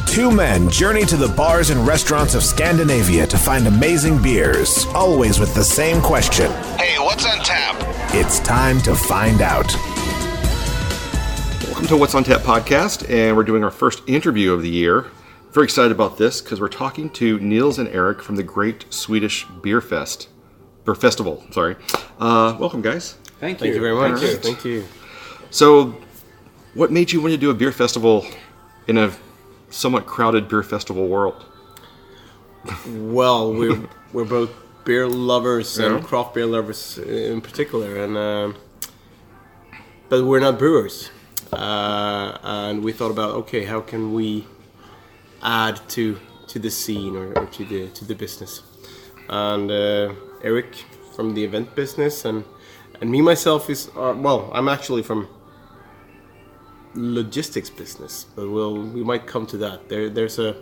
Two men journey to the bars and restaurants of Scandinavia to find amazing beers, always with the same question. Hey, what's on tap? It's time to find out. Welcome to What's on Tap podcast, and we're doing our first interview of the year. Very excited about this because we're talking to Niels and Eric from the Great Swedish Beer Festival. Welcome, guys. Thank you very much. Thank you. So, what made you want to do a beer festival in a somewhat crowded beer festival world? Well, we're both beer lovers and craft beer lovers in particular, and but we're not brewers. And we thought about, okay, how can we add to the scene or to the business? And Eric from the event business, and me myself is I'm actually from logistics business, but we might come to that. There's a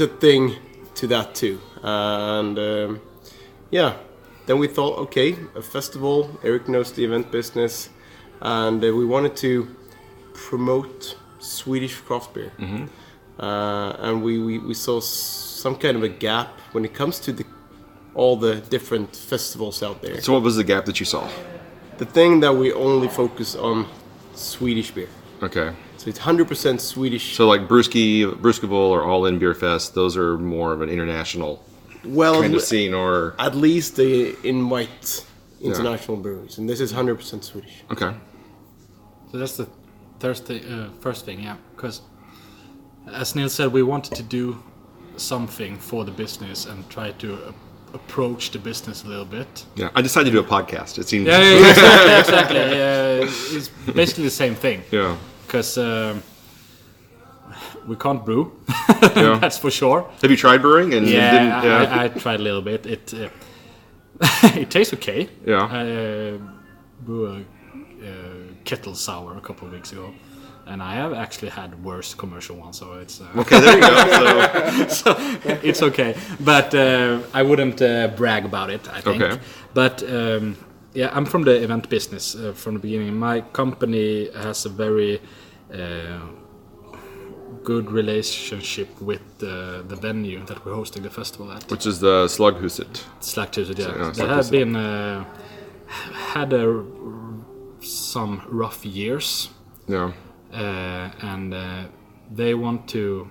thing to that too, and then we thought, okay, a festival. Eric knows the event business, and we wanted to promote Swedish craft beer, and we saw some kind of a gap when it comes to all the different festivals out there. So what was the gap that you saw? The thing that we only focus on Swedish beer. Okay. So it's 100% Swedish. So like Bruskable or All In Beer Fest, those are more of an international kind of scene, or at least they invite international breweries, and this is 100% Swedish. Okay. So that's the first thing, because as Neil said, we wanted to do something for the business and try to approach the business a little bit. Yeah, I decided to do a podcast. It seems. Exactly. It's basically the same thing. Yeah. Because we can't brew, that's for sure. Have you tried brewing? And I tried a little bit. It it tastes okay. Yeah. I brew a kettle sour a couple of weeks ago, and I have actually had worse commercial ones, so it's okay. There you go. So it's okay, but I wouldn't brag about it, I think. Okay. But I'm from the event business from the beginning. My company has a very good relationship with the venue that we're hosting the festival at, which is the Slaghuset. Slaghuset, yeah. They have been had some rough years. Yeah. And they want to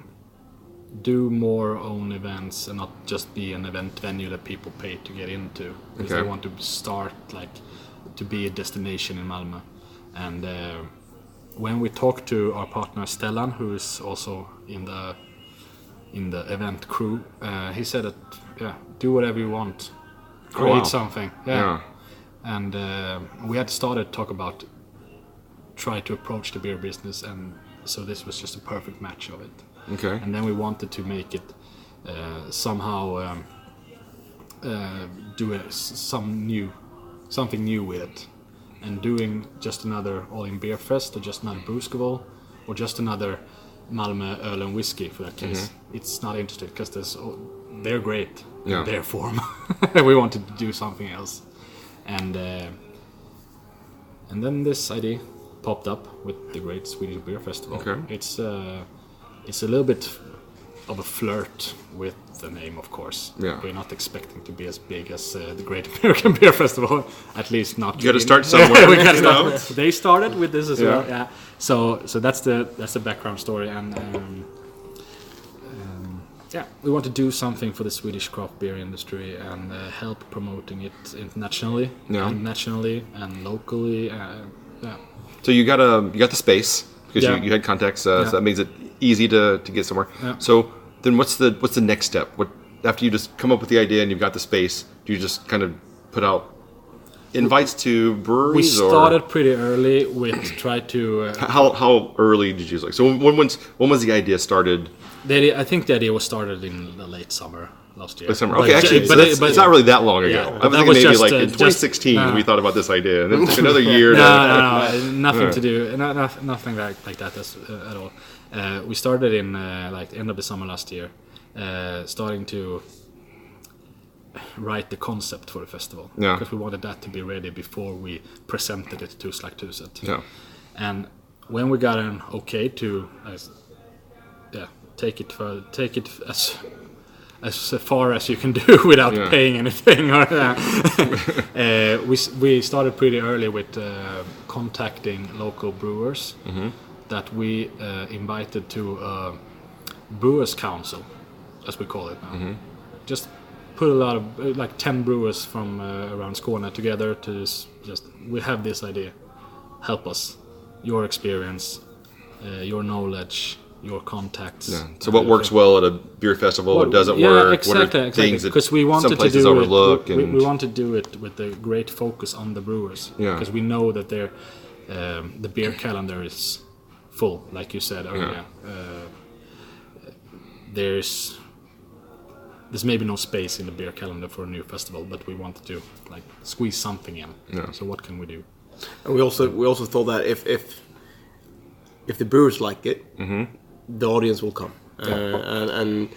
do more own events and not just be an event venue that people pay to get into. Because they want to start to be a destination in Malmö. And when we talked to our partner Stellan, who is also in the event crew, he said that do whatever you want, create something. And we had started to talk about try to approach the beer business, and so this was just a perfect match of it. Okay. And then we wanted to make it somehow do something new with it, and doing just another All-In Beer Fest, or just another Bruskable, or just another Malmö Öl and Whiskey for that case. It's not interesting because they're great in their form. We wanted to do something else, and then this idea popped up with the Great Swedish Beer Festival. Okay. It's a little bit of a flirt with the name, of course. Yeah. We're not expecting to be as big as the Great American Beer Festival, at least not. You got to start somewhere. We got to start. They started with this as well. Yeah. So that's the background story, and we want to do something for the Swedish craft beer industry and help promoting it internationally, and nationally, and locally. So you got the space because you had contacts, so that makes it easy to get somewhere. Yeah. So then what's the next step? What after you just come up with the idea and you've got the space? Do you just kind of put out invites to breweries? We started pretty early with try to. How early did you like? So when was the idea started? I think the idea was started in the late summer last year. Late summer. Okay, actually, but it's not really that long ago. I was thinking maybe just, in 2016 we thought about this idea, and it took another year. No, nothing to do. Nothing like that at all. We started in the end of the summer last year, starting to write the concept for the festival, because we wanted that to be ready before we presented it to Slaghuset. Yeah. And when we got an okay to take it as far as you can do without paying anything. We started pretty early with contacting local brewers that we invited to a brewers council, as we call it now. Just put a lot of like 10 brewers from around Skåne together to just we have this idea. Help us, your experience, your knowledge, your contacts. Yeah. So what works well at a beer festival? What doesn't work? Exactly, what are things that because we wanted some places to do overlook? We want to do it with a great focus on the brewers. Because we know that the beer calendar is full, like you said earlier. There's maybe no space in the beer calendar for a new festival, but we wanted to like squeeze something in. So what can we do? And we also thought that if the brewers like it, the audience will come, and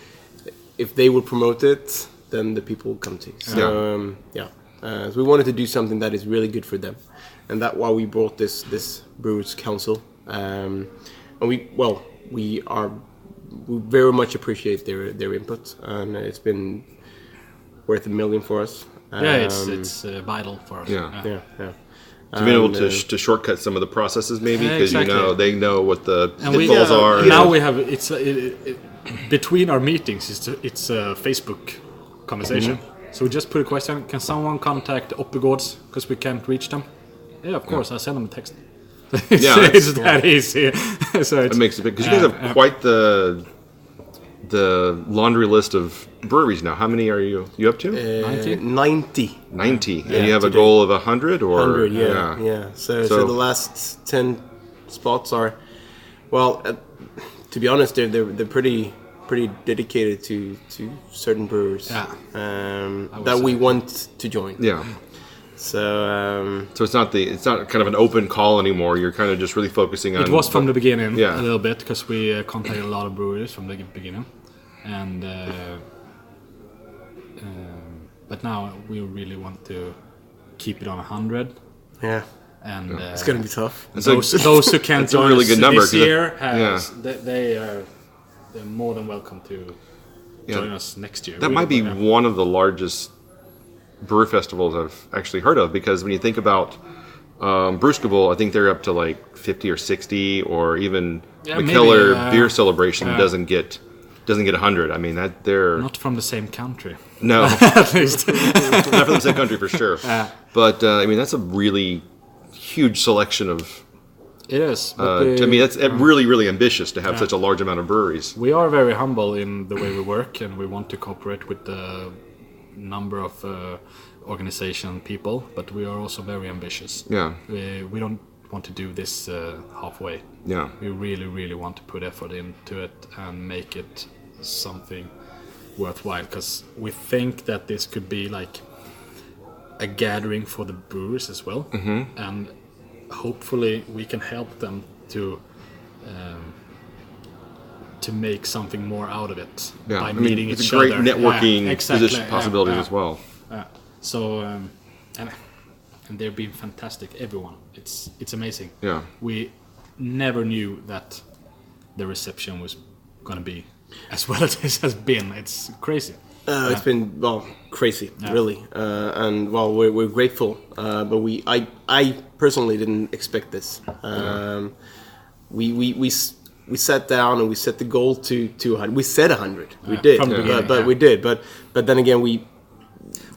if they will promote it, then the people will come too. So so we wanted to do something that is really good for them, and that's why we brought this brewers council. And we very much appreciate their input, and it's been worth $1 million for us. It's vital for us. Yeah. To be able to shortcut some of the processes, maybe, because they know what the pitfalls are. Now we have between our meetings. It's a Facebook conversation. So we just put a question: can someone contact Oppegårds because we can't reach them? Yeah, of course. I send them a text. It's that easy. So it makes it big because you guys have quite the laundry list of breweries now. How many are you up to? 90. 90. And you have a goal of 100 or 100, yeah. So the last 10 spots are, well, to be honest, they're pretty dedicated to certain brewers that we want to join. Yeah. So it's not kind of an open call anymore. You're kind of just really focusing on. It was from the beginning a little bit because we contacted a lot of breweries from the beginning, and but now we really want to keep it on 100. Yeah. And it's going to be tough. Those who can't join really us good number, this year, they're more than welcome to join us next year. That might be one of the largest brewer festivals I've actually heard of, because when you think about Brewskable, I think they're up to like 50 or 60, or even McKellar Beer Celebration doesn't get 100. I mean, that they're not from the same country. No, at least not from the same country for sure. But I mean, that's a really huge selection of. It is. To me, that's really, really ambitious to have such a large amount of breweries. We are very humble in the way we work, and we want to cooperate with the number of organization people, but we are also very ambitious. Yeah. We don't want to do this halfway. Yeah. We really, really want to put effort into it and make it something worthwhile, because we think that this could be like a gathering for the brewers as well, and hopefully we can help them to make something more out of it by meeting each other. It's a great networking possibilities as well. So and they've been fantastic. Everyone, it's amazing. Yeah, we never knew that the reception was going to be as well as it has been. It's crazy. It's been crazy, really, and we're grateful. But I personally didn't expect this. We sat down and we set the goal to 100. We said 100. We did, from the beginning, but we did. But then again, we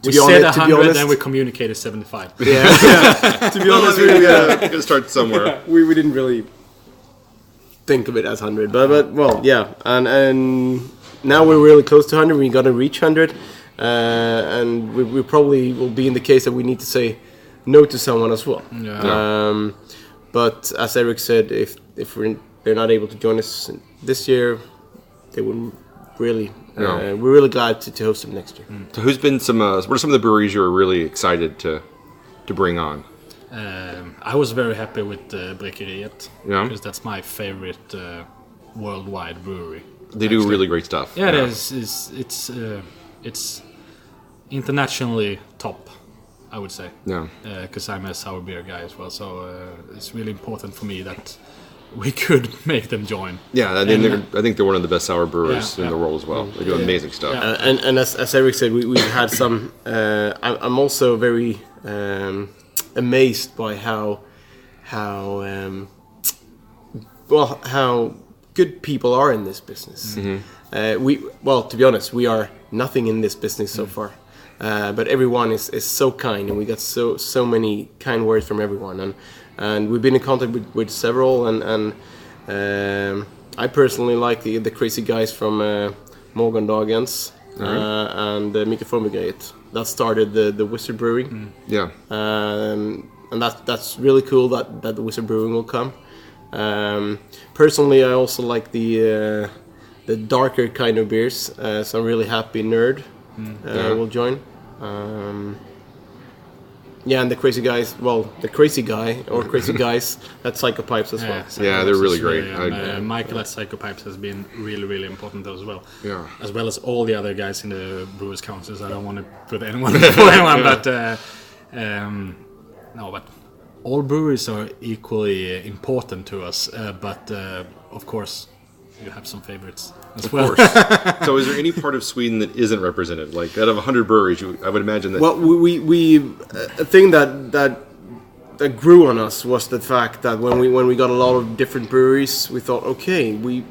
said 100, then we communicated 75. Yeah. To be honest, we gotta start somewhere. We didn't really think of it as 100, but and now we're really close to 100. We're gonna reach 100, and we probably will be in the case that we need to say no to someone as well. Yeah. But as Eric said, if they're not able to join us this year, they would really. We're really glad to host them next year. So who's been what are some of the breweries you're really excited to bring on? I was very happy with Bräckeriet, because that's my favorite worldwide brewery. They do really great stuff. Yeah, it is. It's internationally top, I would say. Yeah. Because I'm a sour beer guy as well, so it's really important for me that we could make them join. Yeah, I think they're one of the best sour brewers in the world as well. They do amazing stuff. And as Eric said, we've had some. I'm also very amazed by how good people are in this business. To be honest, we are nothing in this business so far. But everyone is so kind, and we got so many kind words from everyone, and we've been in contact with several, and I personally like the crazy guys from Morgondagens and Mikrofonbegrejet that started the Wizard Brewing. And that's really cool that the Wizard Brewing will come. Personally, I also like the darker kind of beers, so I'm really happy Nerd will join. And the crazy guys, the crazy guy or crazy guys at Psychopipes as well. They're really great. Michael at Psychopipes has been really, really important as well. Yeah. As well as all the other guys in the Brewers Councils. I don't want to put anyone before anyone, but all breweries are equally important to us. But of course, you have some favorites as well. Of course. So, is there any part of Sweden that isn't represented? Like, out of 100 breweries, I would imagine that. Well, we a thing that grew on us was the fact that when we got a lot of different breweries, we thought, okay, it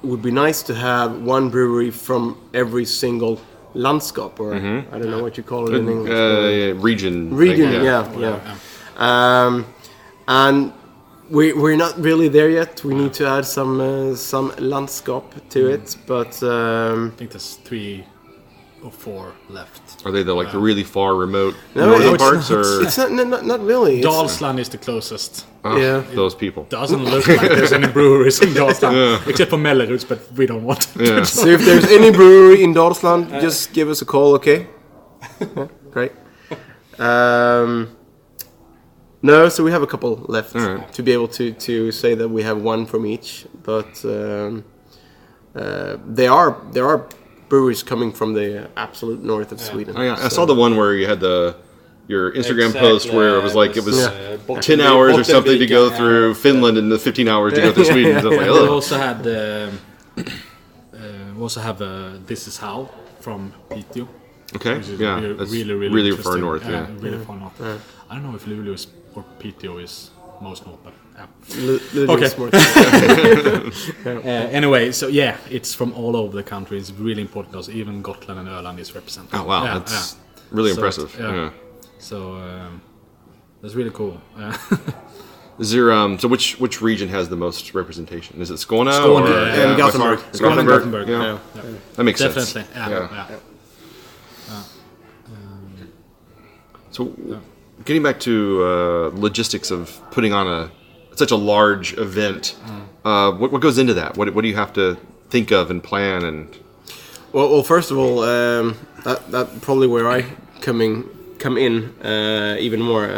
would be nice to have one brewery from every single landskap, or I don't know what you call it in English. Region. And we're not really there yet. We need to add some landskap to it, but I think there's 3 or 4 left. Are they the really far remote northern parts, or it's not really. Dalsland is the closest. Those people. Doesn't look like there's any breweries in Dalsland, except for Melleruds, but we don't want to. So if there's any brewery in Dalsland, just give us a call, okay? Great. No, so we have a couple left to be able to say that we have one from each, but there are breweries coming from the absolute north of Sweden. Oh, yeah. I saw the one where you had your Instagram post where it was like it was 10 hours or something to go through Finland and the 15 hours to go through Sweden. So like, we also had This Is How from Piteå. Okay, that's really far north. Really far north. I don't know if Luleå or Piteå is most north, but anyway, so it's from all over the country. It's really important to us. Even Gotland and Öland is represented. Oh wow, that's really impressive. So that's really cool. Is there so which region has the most representation? Is it Skåne and Gothenburg? Gothenburg. Yeah. That makes sense. Definitely. So, getting back to logistics of putting on such a large event, what goes into that? What do you have to think of and plan? And well, first of all, that probably where I come in even more.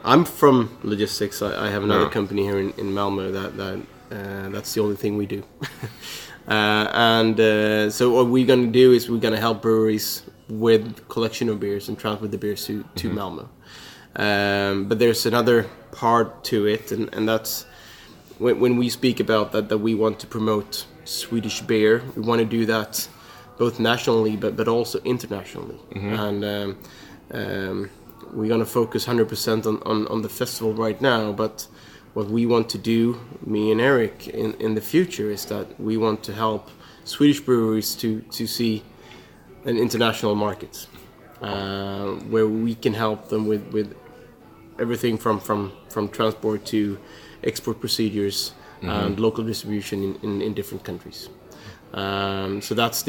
I'm from logistics. I have another company here in Malmö that's the only thing we do. So what we're going to do is we're going to help breweries with collection of beers and transport the beers to Malmö. But there's another part to it, and that's when we speak about that we want to promote Swedish beer. We want to do that both nationally but also internationally. And we're going to focus 100% on the festival right now, but what we want to do, me and Eric, in the future is that we want to help Swedish breweries to see an international market where we can help them with everything from transport to export procedures and local distribution in different countries. So that's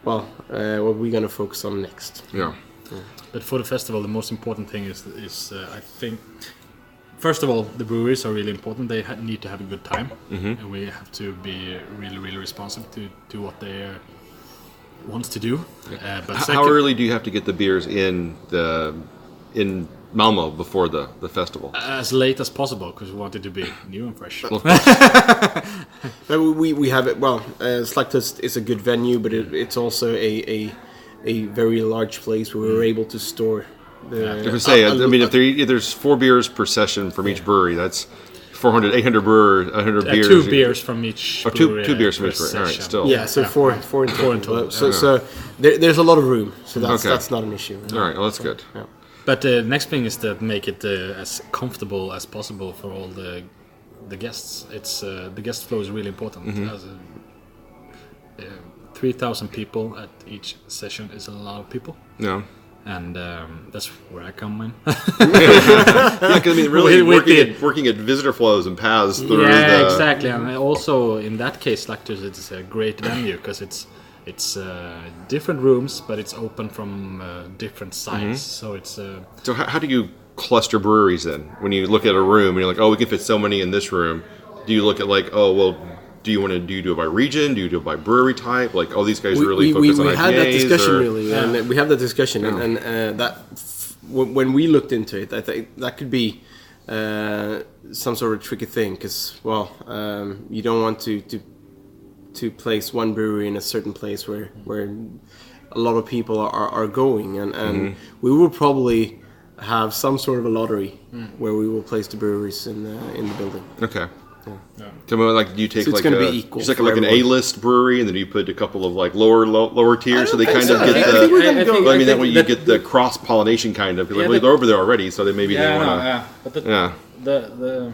what we're going to focus on next. Yeah. But for the festival, the most important thing is I think, first of all, the breweries are really important. They need to have a good time, and we have to be really, really responsive to what they want to do. But how early do you have to get the beers in Malmö before the festival? As late as possible, because we want it to be new and fresh. But we have it. Well, Slakthus is a good venue, but it's also a very large place where we're able to store I would say, I mean, if there's 4 beers per session from each brewery, that's 400, 800 100 beers. 2 beers from each brewery. 2 beers from each brewery. All right, still. Yeah, so four in total. So there's a lot of room. So that's not an issue. All right, well, that's good. Yeah. But the next thing is to make it as comfortable as possible for all the guests. It's the guest flow is really important. As 3,000 people at each session is a lot of people. Yeah. And that's where I come in. Yeah, because I mean, really working at visitor flows and paths through exactly. And also in that case, Lactus, it's a great venue because it's different rooms, but it's open from different sides. So it's. So how do you cluster breweries then? When you look at a room and you're like, oh, we can fit so many in this room. Do you look at like, oh, well, do you do it by region? Do you do it by brewery type? Like, oh, these guys really focus on IPAs? We had that discussion and we have that discussion, and that when we looked into it, I think that could be some sort of tricky thing because, well, you don't want to place one brewery in a certain place where a lot of people are going, and we will probably have some sort of a lottery where we will place the breweries in the building. Okay. Yeah. So, like, do you take like an A-list brewery, and then you put a couple of like lower tiers, so they kind of get the. I mean, that way you get the cross pollination kind of. Because they're over there already, so they maybe they want to.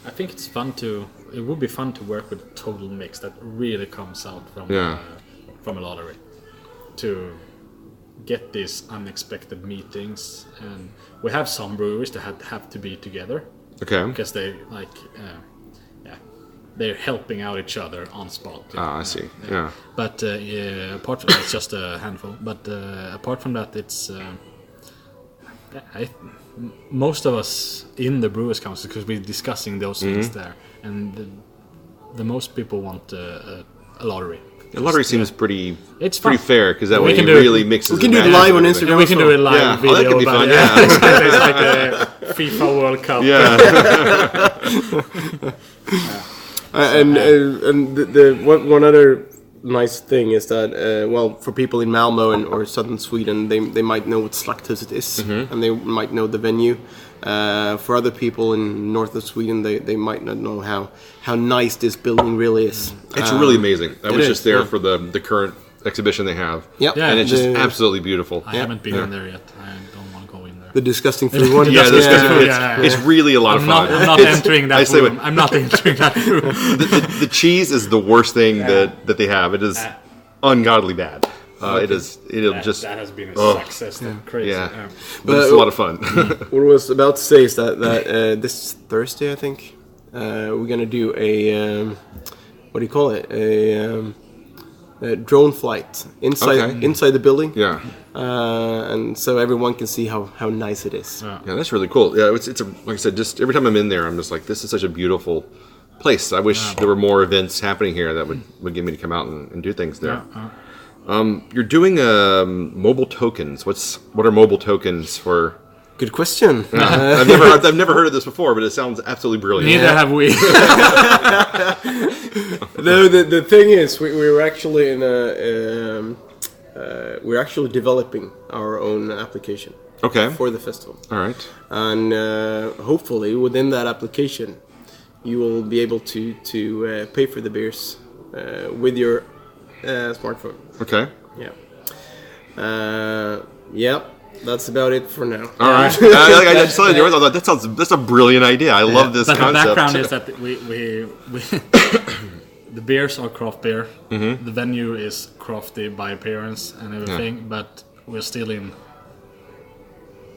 I think it's fun to. It would be fun to work with a total mix that really comes out from a lottery, to get these unexpected meetings, and we have some breweries that have to be together. Okay. Because they like. They're helping out each other on spot. I see. Yeah. But apart from it's just a handful. But apart from that, it's most of us in the Brewers Council, because we're discussing those things there, and the most people want a lottery. The lottery seems pretty. It's pretty fair because that way it really mixes. We can do it live on Instagram. We can do it live video. That could be fun. Yeah. It's like the FIFA World Cup. Yeah. And one other nice thing is that for people in Malmo or southern Sweden, they might know what Slakthuset is, and they might know the venue. For other people in north of Sweden, they might not know how nice this building really is. It's really amazing. I was just there for the current exhibition they have. Yep. And it's just absolutely beautiful. I haven't been in there yet. I don't want to go in there. The disgusting food one. It's really a lot of fun. I'm not entering that room. I'm not entering that room. The cheese is the worst thing that they have. It is ungodly bad. That has been a success. Crazy. Yeah. But it's a lot of fun. What I was about to say is that this Thursday, I think, we're gonna do a what do you call it? A drone flight inside the building. Yeah. And so everyone can see how nice it is. Yeah, that's really cool. Yeah, it's like I said, just every time I'm in there, I'm just like, this is such a beautiful place. I wish there were more events happening here that would get me to come out and do things there. You're doing mobile tokens. What are mobile tokens for? Good question. I've never heard of this before, but it sounds absolutely brilliant. Neither have we. No, the thing is, we're actually we're actually developing our own application. Okay. For the festival. All right. And hopefully, within that application, you will be able to pay for the beers with your smartphone. Okay. Yeah. Yep. That's about it for now. All right. I just told you, that's a brilliant idea. I love this concept. The background is that we the beers are craft beer. The venue is crafty by appearance and everything, but we're still in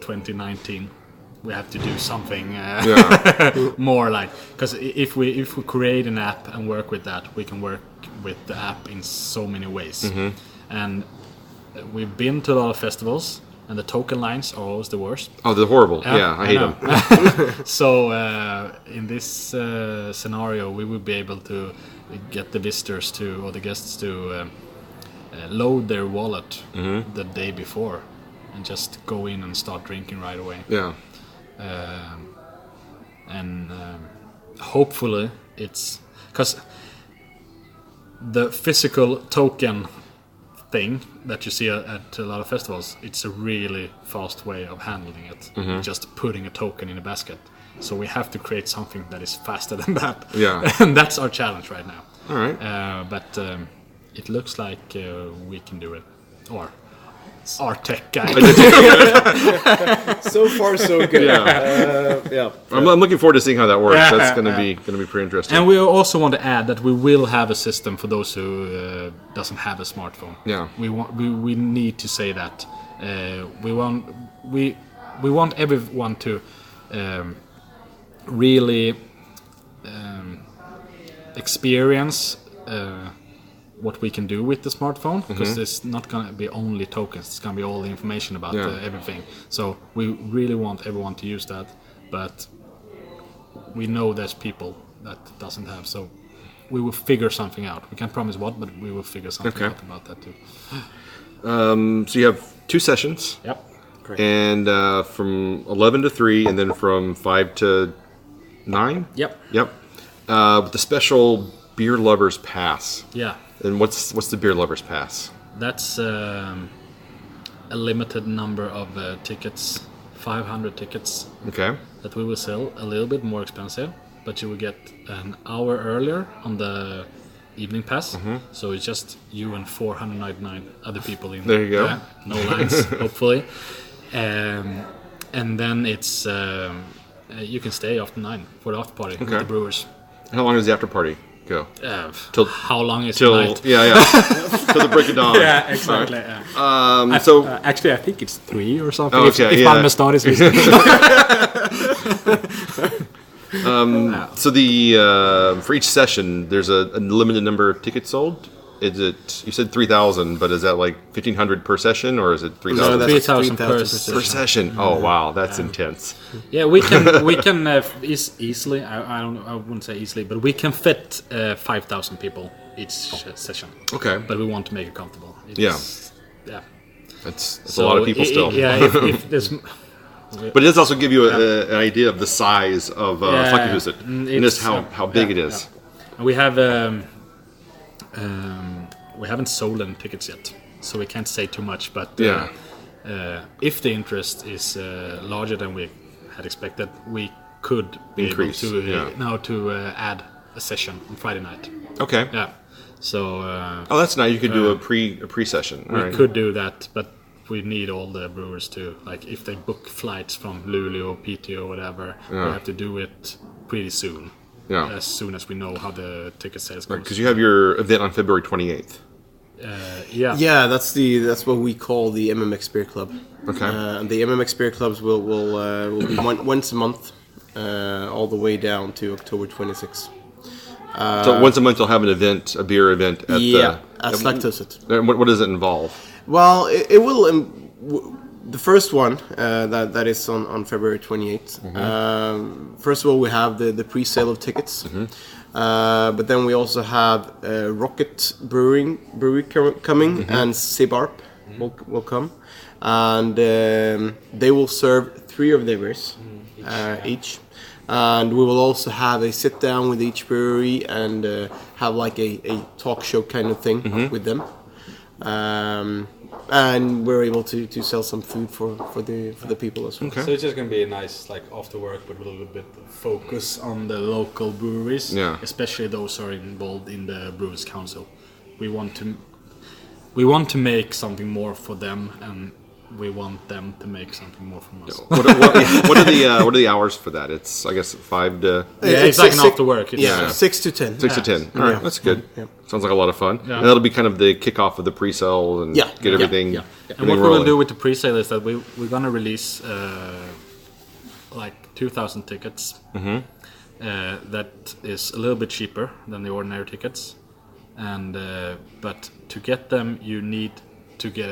2019. We have to do something more like, because if we create an app and work with that, we can work with the app in so many ways. And we've been to a lot of festivals, and the token lines are always the worst. Oh, they're horrible. I hate them. So in this scenario, we would be able to get the visitors or the guests to load their wallet the day before and just go in and start drinking right away. Yeah. And hopefully it's because the physical token thing that you see at a lot of festivals. It's a really fast way of handling it. Just putting a token in a basket. So we have to create something that is faster than that. Yeah. And that's our challenge right now. All right. But it looks like we can do it. Or our tech guy. So far, so good. Yeah. I'm looking forward to seeing how that works. That's going to be pretty interesting. And we also want to add that we will have a system for those who doesn't have a smartphone. Yeah. We need to say that we want everyone to really experience what we can do with the smartphone, because it's not going to be only tokens, it's going to be all the information about everything. So we really want everyone to use that, but we know there's people that doesn't have, so we will figure something out. We can't promise what, but we will figure something out about that too. So you have 2 sessions. Yep. Great. And from 11 to 3, and then from 5 to 9? Yep. With the special Beer Lovers Pass. Yeah. And what's the Beer Lovers Pass? That's a limited number of tickets, 500 tickets. Okay. That we will sell a little bit more expensive, but you will get an hour earlier on the evening pass. So it's just you and 499 other people in there. You go. No lines, hopefully. And then it's you can stay after 9 for the after party with the brewers. How long does the after party go? How long is till the night? Till the break of dawn. Yeah, exactly. Right. Actually, I think it's 3 or something. Oh, okay, if Malmö stad is So the for each session, there's a limited number of tickets sold. Is it? You said 3,000, but is that like 1,500 per session, or is it 3,000? No, that's 3,000 3,000 per per session. Oh wow, that's intense. Yeah, we can easily. I wouldn't say easily, but we can fit 5,000 people each session. Okay. But we want to make it comfortable. Yeah. That's a lot of people still. If there's. But it does also give you an idea of the size of Folkehuset, and just how big it is. And we haven't sold any tickets yet, so we can't say too much. But if the interest is larger than we had expected, we could be increase able to add a session on Friday night. Okay. Yeah. So. That's nice. You could do a pre session. We could do that, but we need all the brewers to, like, if they book flights from Luleå, PTO, whatever, we have to do it pretty soon. Yeah. As soon as we know how the ticket sales goes. Because you have your event on February 28th. Yeah, that's what we call the MMX Beer Club. Okay. And the MMX Beer Clubs will be once a month, all the way down to October 26th. So once a month you'll have an event, a beer event at at Slakthusset. What does it involve? Well, it will. The first one that is on February 28th. First of all, we have the pre-sale of tickets, but then we also have Rocket Brewery coming, and Sibarp will come, and they will serve 3 of their beers each. And we will also have a sit down with each brewery and have like a talk show kind of thing with them. And we're able to sell some food for the people as well. Okay. So it's just going to be a nice, like, after work, but with a little bit of focus on the local breweries, especially those who are involved in the Brewers Council. We want to make something more for them, and we want them to make something more from us. What are the hours for that? It's, I guess, 5 to... it's like an after work. 6 to 10. 6 to 10. All right, that's good. Yeah. Sounds like a lot of fun. Yeah. And that'll be kind of the kickoff of the pre-sale and get everything. Yeah. And what we will do with the pre-sale is that we're gonna release like 2,000 tickets. That is a little bit cheaper than the ordinary tickets, and but to get them, you need to get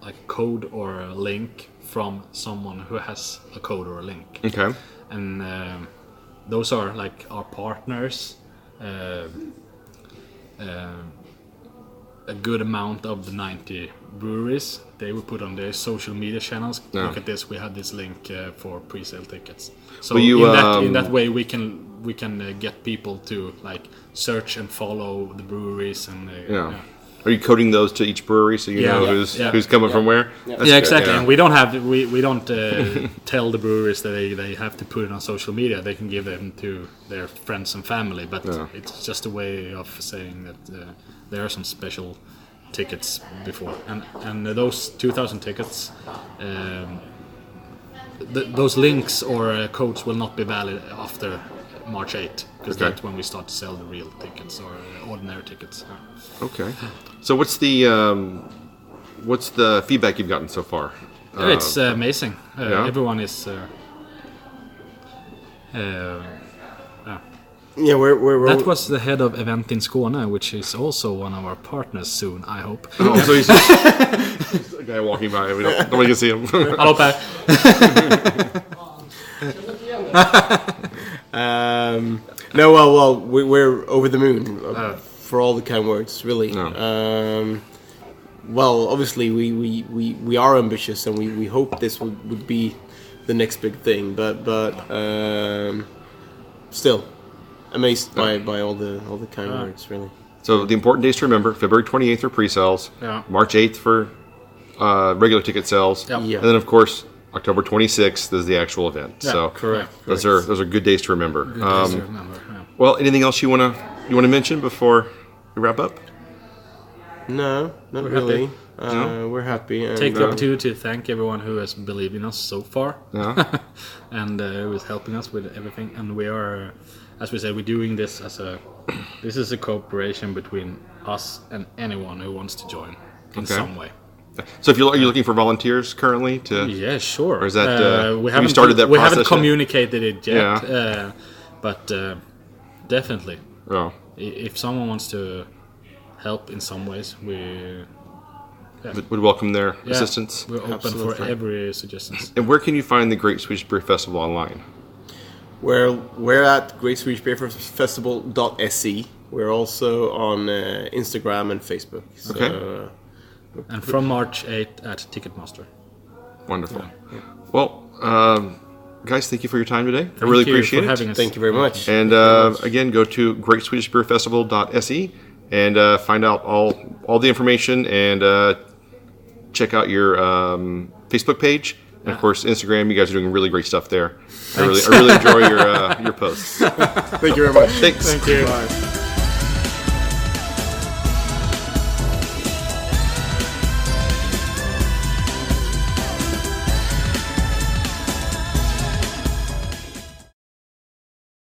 a code or a link from someone who has a code or a link. Okay. And those are like our partners. A good amount of the 90 breweries, they will put on their social media channels. Look at this, we have this link for pre-sale tickets. So in that way we can get people to like search and follow the breweries and Are you coding those to each brewery so you know who's coming from where? Yeah, exactly. And we don't tell the breweries that they have to put it on social media. They can give them to their friends and family, but it's just a way of saying that there are some special tickets before, and those 2,000 tickets, those links or codes will not be valid after March 8th, because that's when we start to sell the real tickets or ordinary tickets. Okay. So what's the feedback you've gotten so far? It's amazing. Everyone is. Yeah, we're that was the head of event in Skåne, which is also one of our partners soon, I hope. Oh, so he's just a guy walking by. Nobody can see him. Hello, Per. No, well, we're over the moon for all the kind words, really. No. Well, obviously, we are ambitious, and we hope this would be the next big thing. But still, amazed by all the kind words, really. So the important days to remember: February 28th for pre-sales, March 8th for regular ticket sales, and then of course October 26th is the actual event. Yeah, so correct. Those are good days to remember. Good days to remember. Well, anything else you wanna mention before we wrap up? No, not really. We're happy. And, take the opportunity to thank everyone who has believed in us so far, and who is helping us with everything. And we are, as we said, we're doing this this is a cooperation between us and anyone who wants to join in some way. So, are you looking for volunteers currently to? Yeah, sure. Or is that we have you started that process? We haven't communicated it yet, but definitely. Oh. If someone wants to help in some ways, we would welcome their assistance. We're open for every suggestions. And where can you find the Great Swedish Beer Festival online? We're at greatswedishbeerfestival.se. We're also on Instagram and Facebook. So, okay. And from March 8th at Ticketmaster. Wonderful. Yeah. Well, guys, thank you for your time today. I really appreciate it. Thank you very much. And again, go to greatswedishbeerfestival.se and find out all the information and check out your Facebook page. And of course, Instagram. You guys are doing really great stuff there. I really enjoy your posts. Thank you very much. Thanks. Thank you. Bye.